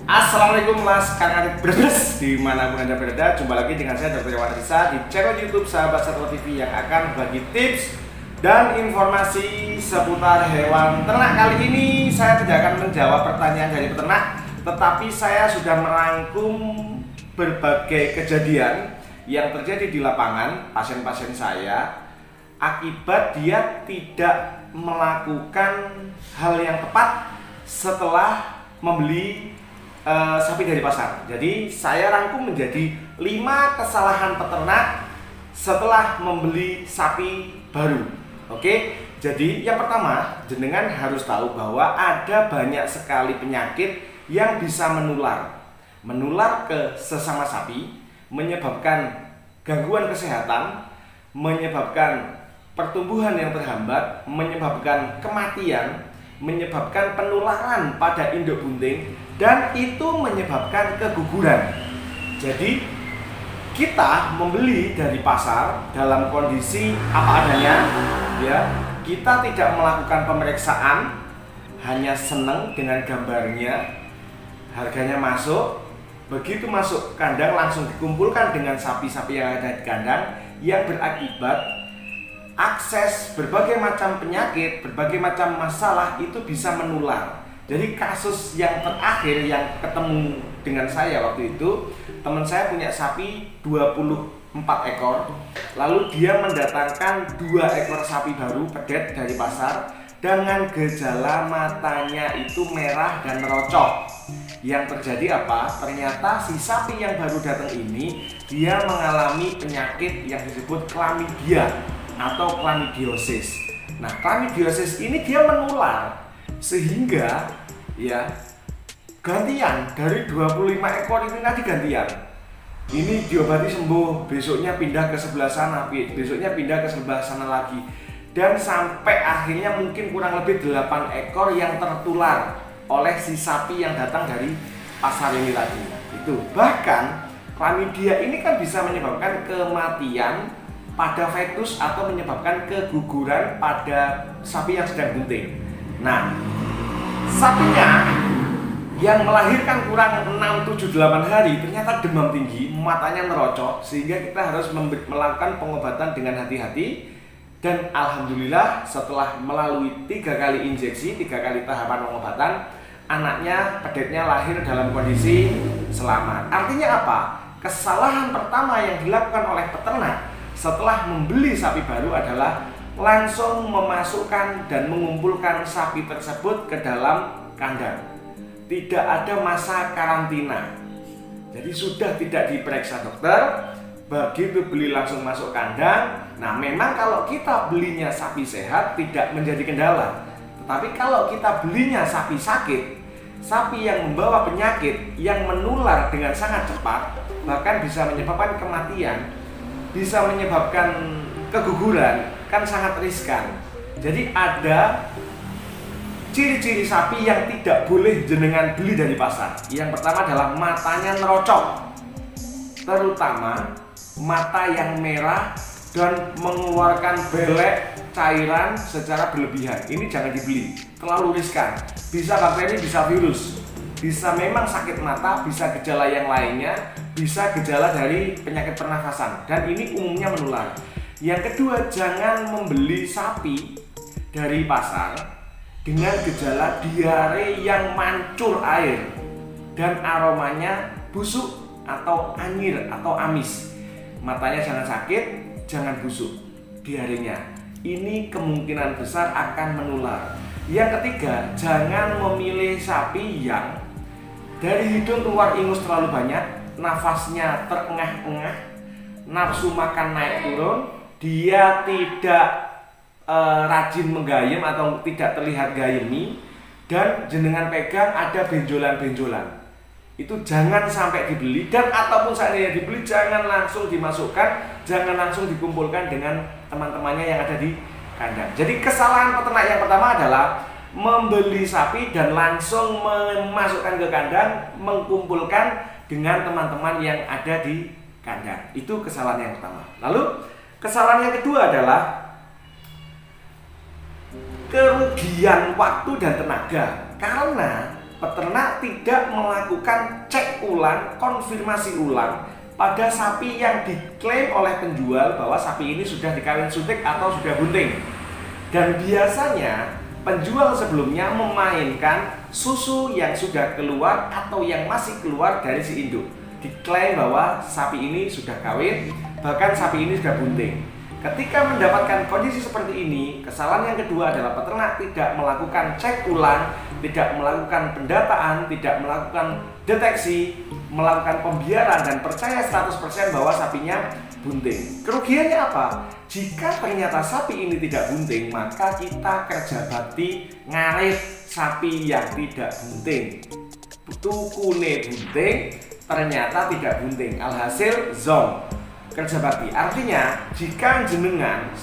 Assalamualaikum Mas Kang Arif Brebes dimanapun Anda berada. Jumpa lagi dengan saya Dr. Iwan Risa di channel YouTube Sahabat Satwa TV yang akan bagi tips dan informasi seputar hewan ternak. Kali ini saya tidak akan menjawab pertanyaan dari peternak, tetapi saya sudah merangkum berbagai kejadian yang terjadi di lapangan pasien-pasien saya akibat dia tidak melakukan hal yang tepat setelah membeli sapi dari pasar. Jadi saya rangkum menjadi 5 kesalahan peternak setelah membeli sapi baru. Oke, jadi yang pertama, jenengan harus tahu bahwa ada banyak sekali penyakit yang bisa menular ke sesama sapi, menyebabkan gangguan kesehatan, menyebabkan pertumbuhan yang terhambat, menyebabkan kematian, menyebabkan penularan pada induk bunting, dan itu menyebabkan keguguran. Jadi kita membeli dari pasar dalam kondisi apa adanya, ya. Kita tidak melakukan pemeriksaan, hanya seneng dengan gambarnya, harganya masuk, begitu masuk kandang langsung dikumpulkan dengan sapi-sapi yang ada di kandang, yang berakibat akses berbagai macam penyakit, berbagai macam masalah itu bisa menular. Jadi kasus yang terakhir yang ketemu dengan saya waktu itu, teman saya punya sapi 24 ekor, lalu dia mendatangkan 2 ekor sapi baru pedet dari pasar dengan gejala matanya itu merah dan merocok. Yang terjadi apa? Ternyata si sapi yang baru datang ini dia mengalami penyakit yang disebut chlamydia atau chlamydiosis. Nah, chlamydiosis ini dia menular sehingga ya gantian dari 25 ekor ini tadi gantian. Ini diobati sembuh, besoknya pindah ke sebelah sana, besoknya pindah ke sebelah sana lagi. Dan sampai akhirnya mungkin kurang lebih 8 ekor yang tertular oleh si sapi yang datang dari pasar ini tadi. Itu bahkan chlamydia ini kan bisa menyebabkan kematian pada fetus atau menyebabkan keguguran pada sapi yang sedang bunting. Nah, sapinya yang melahirkan kurang 6, 7, 8 hari ternyata demam tinggi, matanya merocok, sehingga kita harus melakukan pengobatan dengan hati-hati. Dan alhamdulillah setelah melalui 3 kali injeksi, 3 kali tahapan pengobatan, anaknya, pedetnya lahir dalam kondisi selamat. Artinya apa? Kesalahan pertama yang dilakukan oleh peternak setelah membeli sapi baru adalah langsung memasukkan dan mengumpulkan sapi tersebut ke dalam kandang. Tidak ada masa karantina. Jadi sudah tidak diperiksa dokter, begitu beli langsung masuk kandang. Nah, memang kalau kita belinya sapi sehat tidak menjadi kendala. Tetapi kalau kita belinya sapi sakit, sapi yang membawa penyakit yang menular dengan sangat cepat, bahkan bisa menyebabkan kematian, bisa menyebabkan keguguran, kan sangat riskan. Jadi ada ciri-ciri sapi yang tidak boleh jenengan beli dari pasar. Yang pertama adalah matanya merocok, terutama mata yang merah dan mengeluarkan belek cairan secara berlebihan. Ini jangan dibeli, terlalu riskan. Bisa bakteri, bisa virus, bisa memang sakit mata, bisa gejala yang lainnya, bisa gejala dari penyakit pernafasan, dan ini umumnya menular. Yang kedua, jangan membeli sapi dari pasar dengan gejala diare yang mancur air dan aromanya busuk atau anyir atau amis. Matanya jangan sakit, jangan busuk, diarenya. Ini kemungkinan besar akan menular. Yang ketiga, jangan memilih sapi yang dari hidung keluar ingus terlalu banyak, nafasnya terengah-engah, nafsu makan naik turun, dia tidak rajin menggayem atau tidak terlihat gayemi, dan jenengan pegang ada benjolan-benjolan. Itu jangan sampai dibeli, dan ataupun seandainya dibeli jangan langsung dimasukkan, jangan langsung dikumpulkan dengan teman-temannya yang ada di kandang. Jadi kesalahan peternak yang pertama adalah membeli sapi dan langsung memasukkan ke kandang, mengkumpulkan dengan teman-teman yang ada di kandang. Itu kesalahan yang pertama. Lalu kesalahan yang kedua adalah kerugian waktu dan tenaga, karena peternak peternak tidak melakukan cek ulang, konfirmasi ulang pada sapi yang diklaim oleh penjual bahwa sapi ini sudah dikawin suntik atau sudah bunting. Dan biasanya penjual sebelumnya memainkan susu yang sudah keluar atau yang masih keluar dari si induk. Diklaim bahwa sapi ini sudah kawin, bahkan sapi ini sudah bunting. Ketika mendapatkan kondisi seperti ini, kesalahan yang kedua adalah peternak tidak melakukan cek ulang, tidak melakukan pendataan, tidak melakukan deteksi, melakukan pembiaran dan percaya 100% bahwa sapinya bunting. Kerugiannya apa? Jika ternyata sapi ini tidak bunting, maka kita kerja bakti ngarit sapi yang tidak bunting. Tukune bunting, ternyata tidak bunting. Alhasil zong. Kerja bakti artinya jika jenengan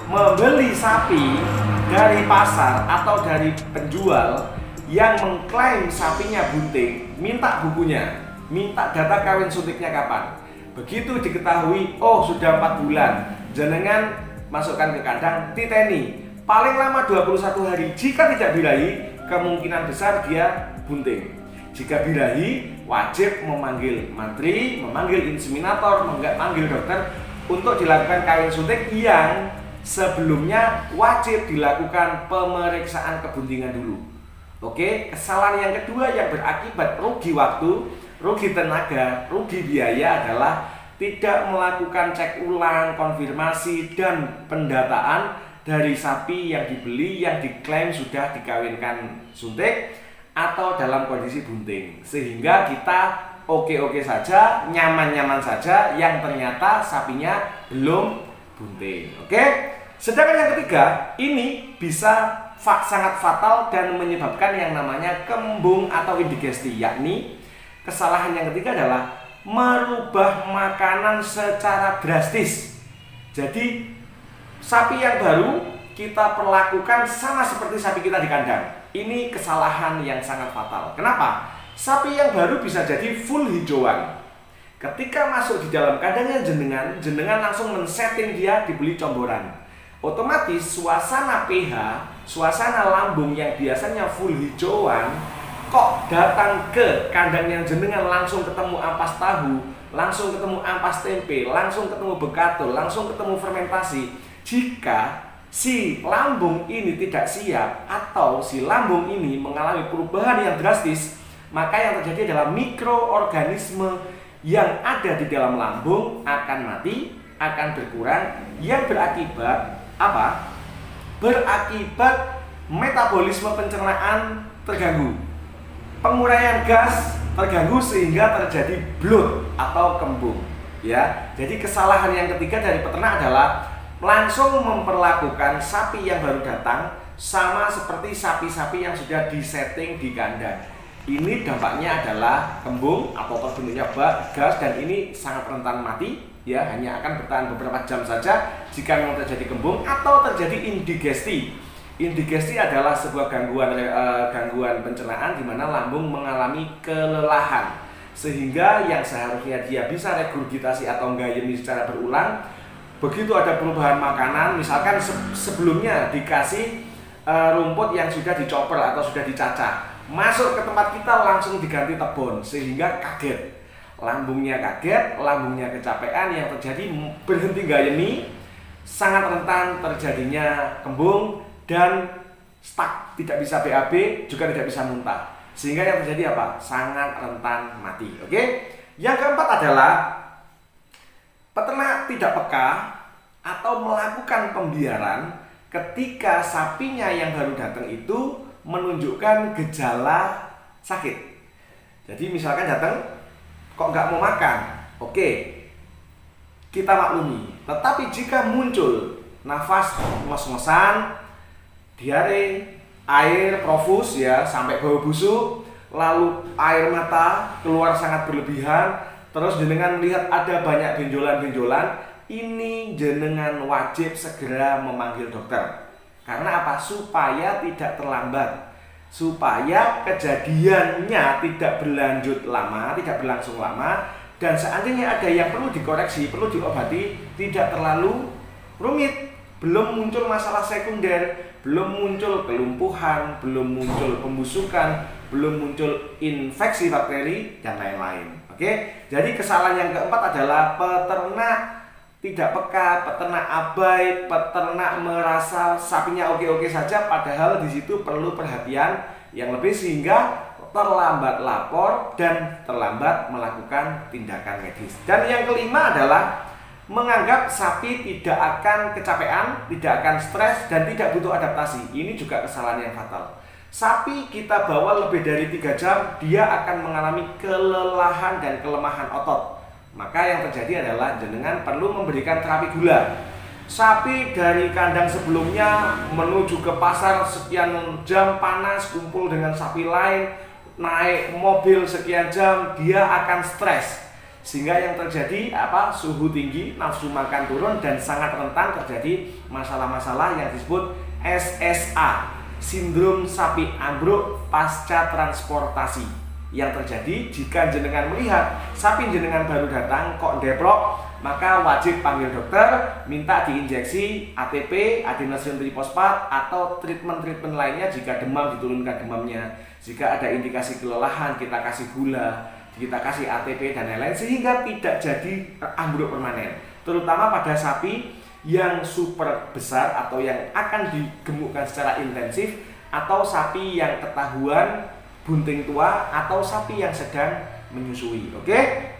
membeli sapi dari pasar atau dari penjual yang mengklaim sapinya bunting, minta bukunya, minta data kawin suntiknya kapan. Begitu diketahui, oh sudah 4 bulan, jenengan masukkan ke kandang, titeni paling lama 21 hari. Jika tidak birahi, kemungkinan besar dia bunting. Jika birahi, wajib memanggil mantri, memanggil inseminator, memanggil dokter untuk dilakukan kawin suntik yang sebelumnya wajib dilakukan pemeriksaan kebuntingan dulu. Oke, kesalahan yang kedua yang berakibat rugi waktu, rugi tenaga, rugi biaya adalah tidak melakukan cek ulang, konfirmasi, dan pendataan dari sapi yang dibeli yang diklaim sudah dikawinkan suntik atau dalam kondisi bunting, sehingga kita oke-oke saja, nyaman-nyaman saja, yang ternyata sapinya belum bunting. Oke, sedangkan yang ketiga ini bisa sangat fatal dan menyebabkan yang namanya kembung atau indigesti, yakni kesalahan yang ketiga adalah merubah makanan secara drastis. Jadi sapi yang baru kita perlakukan sama seperti sapi kita di kandang. Ini kesalahan yang sangat fatal. Kenapa? Sapi yang baru bisa jadi full hijauan. Ketika masuk di dalam kandangnya jenengan langsung men-setting dia dibeli comboran. Otomatis suasana pH, suasana lambung yang biasanya full hijauan, kok datang ke kandangnya jenengan langsung ketemu ampas tahu, langsung ketemu ampas tempe, langsung ketemu bekatul, langsung ketemu fermentasi. Jika si lambung ini tidak siap atau si lambung ini mengalami perubahan yang drastis, maka yang terjadi adalah mikroorganisme yang ada di dalam lambung akan mati, akan berkurang, yang berakibat apa? Berakibat metabolisme pencernaan terganggu, penguraian gas terganggu sehingga terjadi bloat atau kembung. Ya, jadi kesalahan yang ketiga dari peternak adalah langsung memperlakukan sapi yang baru datang sama seperti sapi-sapi yang sudah disetting di kandang. Ini dampaknya adalah kembung atau terbentuknya gas, dan ini sangat rentan mati, ya, hanya akan bertahan beberapa jam saja jika memang terjadi kembung atau terjadi indigesti. Indigesti adalah sebuah gangguan pencernaan di mana lambung mengalami kelelahan, sehingga yang seharusnya dia bisa regurgitasi atau menggayemi secara berulang, begitu ada perubahan makanan, misalkan sebelumnya dikasih rumput yang sudah dicopper atau sudah dicacah, masuk ke tempat kita langsung diganti tebon, sehingga kaget, lambungnya kaget, lambungnya kecapean, yang terjadi berhenti gayemi, sangat rentan terjadinya kembung dan stuck, tidak bisa BAB, juga tidak bisa muntah, sehingga yang terjadi apa? Sangat rentan mati. Oke. Yang keempat adalah peternak tidak peka atau melakukan pembiaran ketika sapinya yang baru datang itu menunjukkan gejala sakit. Jadi misalkan datang kok nggak mau makan, oke, kita maklumi. Tetapi jika muncul nafas ngos-ngosan, diare, air profus, ya, sampai bau busuk, lalu air mata keluar sangat berlebihan, terus jenengan melihat ada banyak benjolan-benjolan, ini jenengan wajib segera memanggil dokter. Karena apa? Supaya tidak terlambat, supaya kejadiannya tidak berlanjut lama, tidak berlangsung lama, dan seandainya ada yang perlu dikoreksi, perlu diobati, tidak terlalu rumit. Belum muncul masalah sekunder, belum muncul kelumpuhan, belum muncul pembusukan, belum muncul infeksi bakteri dan lain-lain. Oke, jadi kesalahan yang keempat adalah peternak tidak peka, peternak abai, peternak merasa sapinya oke-oke saja, padahal di situ perlu perhatian yang lebih sehingga terlambat lapor dan terlambat melakukan tindakan medis. Dan yang kelima adalah menganggap sapi tidak akan kecapean, tidak akan stres, dan tidak butuh adaptasi. Ini juga kesalahan yang fatal. Sapi kita bawa lebih dari 3 jam, dia akan mengalami kelelahan dan kelemahan otot. Maka yang terjadi adalah jenengan perlu memberikan terapi gula. Sapi dari kandang sebelumnya menuju ke pasar sekian jam panas, kumpul dengan sapi lain, naik mobil sekian jam, dia akan stres. Sehingga yang terjadi suhu tinggi, nafsu makan turun, dan sangat rentan terjadi masalah-masalah yang disebut SSA, sindrom sapi ambruk pasca transportasi. Yang terjadi jika jenengan melihat sapi jenengan baru datang kok deprok, maka wajib panggil dokter, minta diinjeksi ATP, adenosine trifosfat, atau treatment-treatment lainnya. Jika demam, diturunkan demamnya. Jika ada indikasi kelelahan, kita kasih gula, kita kasih ATP dan lain-lain, sehingga tidak jadi ambruk permanen. Terutama pada sapi yang super besar atau yang akan digemukkan secara intensif, atau sapi yang ketahuan bunting tua, atau sapi yang sedang menyusui. Oke?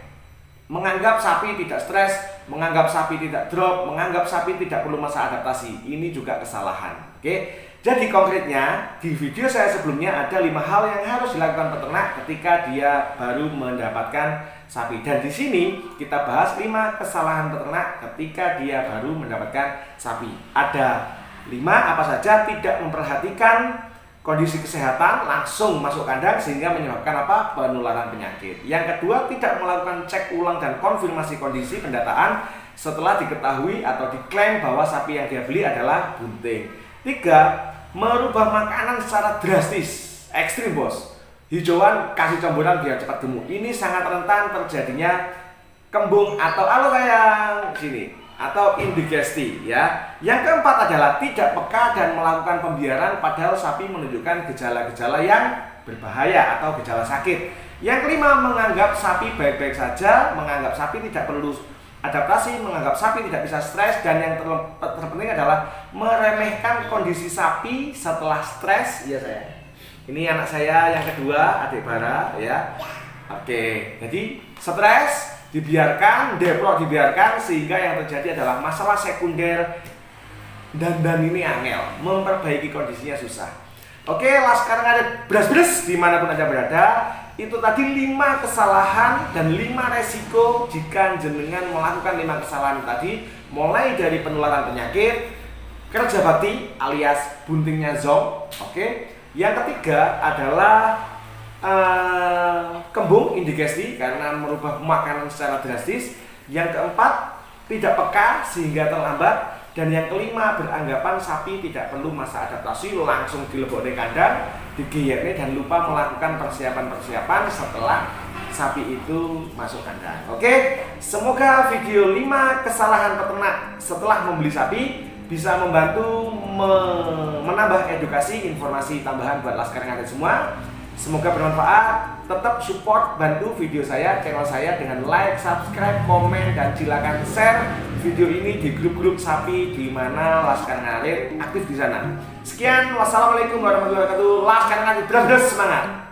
Menganggap sapi tidak stres, menganggap sapi tidak drop, menganggap sapi tidak perlu masa adaptasi, ini juga kesalahan. Oke? Jadi konkretnya di video saya sebelumnya ada 5 hal yang harus dilakukan peternak ketika dia baru mendapatkan sapi. Dan di sini kita bahas 5 kesalahan peternak ketika dia baru mendapatkan sapi. Ada 5 apa saja: tidak memperhatikan kondisi kesehatan, langsung masuk kandang sehingga menyebabkan penularan penyakit. Yang kedua, tidak melakukan cek ulang dan konfirmasi kondisi pendataan setelah diketahui atau diklaim bahwa sapi yang dia beli adalah bunting. 3, merubah makanan secara drastis, ekstrim bos. Hijauan kasih campuran biar cepat gemuk. Ini sangat rentan terjadinya kembung atau alo kayak sini, atau indigesti ya. Yang keempat adalah tidak peka dan melakukan pembiaran padahal sapi menunjukkan gejala-gejala yang berbahaya atau gejala sakit. Yang kelima, menganggap sapi baik-baik saja, menganggap sapi tidak perlu adaptasi, menganggap sapi tidak bisa stres, dan yang terpenting adalah meremehkan kondisi sapi setelah stres. Iya saya. Ini anak saya yang kedua, adik Bara ya. Oke, jadi stres dibiarkan, deprok dibiarkan, sehingga yang terjadi adalah masalah sekunder, dan ini angel, memperbaiki kondisinya susah. Oke, sekarang ada beras-beras dimanapun Anda berada. Itu tadi 5 kesalahan dan 5 resiko jika jenengan melakukan 5 kesalahan tadi, mulai dari penularan penyakit, kerja bakti alias buntingnya zong. Oke. Yang ketiga adalah kembung indigesti karena merubah makanan secara drastis. Yang keempat, tidak peka sehingga terlambat. Dan yang kelima, beranggapan sapi tidak perlu masa adaptasi, langsung dilebok di kandang, digiyeknya, dan lupa melakukan persiapan-persiapan setelah sapi itu masuk kandang. Oke, semoga video 5 kesalahan peternak setelah membeli sapi bisa membantu menambah edukasi, informasi tambahan buat Laskar Ngarit semua. Semoga bermanfaat. Tetap support, bantu video saya, channel saya dengan like, subscribe, komen, dan silakan share video ini di grup-grup sapi di mana Laskar Ngarit aktif di sana. Sekian, wassalamualaikum warahmatullahi wabarakatuh. Laskar Ngarit, terus semangat.